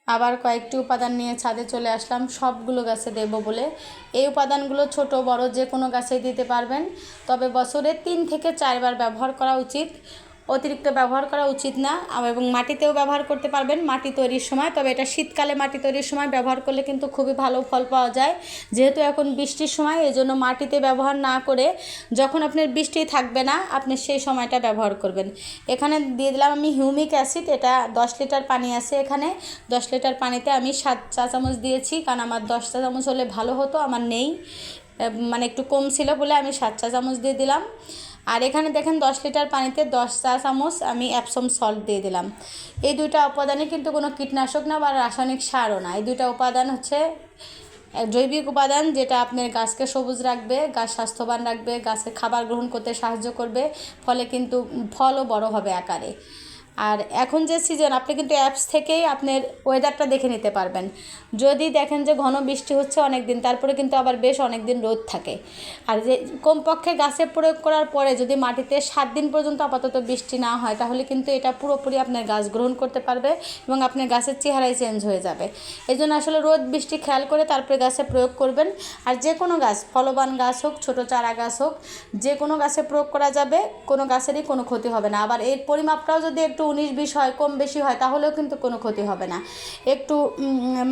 আবার কয়েকটি উপাদান নিয়ে ছাদে চলে আসলাম সবগুলো গাছে দেব বলে। এই উপাদানগুলো ছোট বড় যে কোনো গাছেই দিতে পারবেন, তবে বছরে 3 থেকে 4 বার ব্যবহার করা উচিত, অতিরিক্ত ব্যবহার করা উচিত না। এবং মাটিতেও ব্যবহার করতে পারবেন মাটি তৈরির সময়, তবে এটা শীতকালে মাটি তৈরির সময় ব্যবহার করলে কিন্তু খুবই ভালো ফল পাওয়া যায়। যেহেতু এখন বৃষ্টির সময়, এই জন্য মাটিতে ব্যবহার না করে যখন আপনার বৃষ্টি থাকবে না আপনি সেই সময়টা ব্যবহার করবেন। এখানে দিয়ে দিলাম আমি হিউমিক অ্যাসিড, এটা 10 লিটার পানি আছে, এখানে 10 লিটার পানিতে আমি 7 চা চামচ দিয়েছি, কারণ আমার 10 চা চামচ হলে ভালো হতো, আমার নেই, মানে একটু কম ছিল বলে আমি 7 চা চামচ দিয়ে দিলাম। আর এখানে দেখেন 10 লিটার পানিতে 10 চা চামচ আমি এপসম সল্ট দিয়ে দিলাম। এই দুইটা উপাদানে কিন্তু কোনো কীটনাশক না বা রাসায়নিক সারও না, এই দুইটা উপাদান হচ্ছে জৈবিক উপাদান, যেটা আপনার গাছকে সবুজ রাখবে, গাছ স্বাস্থ্যবান রাখবে, গাছের খাবার গ্রহণ করতে সাহায্য করবে, ফলে কিন্তু ফলও বড় হবে আকারে। আর এখন যে সিজন, আপনি কিন্তু অ্যাপস থেকেই আপনার ওয়েদারটা দেখে নিতে পারবেন। যদি দেখেন যে ঘন বৃষ্টি হচ্ছে অনেক দিন, তারপরে কিন্তু আবার বেশ অনেক দিন রোদ থাকে। আর যে কমপক্ষে গাছে প্রয়োগ করার পরে যদি মাটিতে 7 দিন পর্যন্ত আপাতত বৃষ্টি না হয়, তাহলে কিন্তু এটা পুরোপুরি আপনার গাছ গ্রহণ করতে পারবে এবং আপনার গাছের চেহারাই চেঞ্জ হয়ে যাবে। এই জন্য আসলে রোদ বৃষ্টি খেয়াল করে তারপরে গাছে প্রয়োগ করবেন। আর যে কোনো গাছ, ফলবান গাছ হোক, ছোটো চারা গাছ হোক, যে কোনো গাছে প্রয়োগ করা যাবে, কোনো গাছেরই কোনো ক্ষতি হবে না। আবার এর পরিমাপটাও যদি একটু 19-20 হয়, কম বেশি হয়, তাহলেও কিন্তু কোনো ক্ষতি হবে না। একটু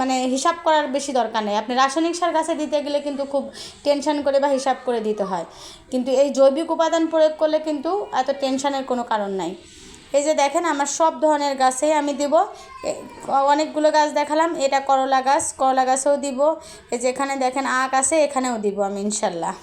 মানে হিসাব করার বেশি দরকার নেই। আপনি রাসায়নিক সার গাছে দিতে গেলে কিন্তু খুব টেনশন করে বা হিসাব করে দিতে হয়, কিন্তু এই জৈবিক উপাদান প্রয়োগ করলে কিন্তু এত টেনশনের কোনো কারণ নাই। এই যে দেখেন আমার সব ধরনের গাছেই আমি দিব, অনেকগুলো গাছ দেখালাম, এটা করলা গাছ, করলা গাছেও দিব। এই যে এখানে দেখেন আখ আছে, এখানেও দিব আমি ইনশাল্লাহ।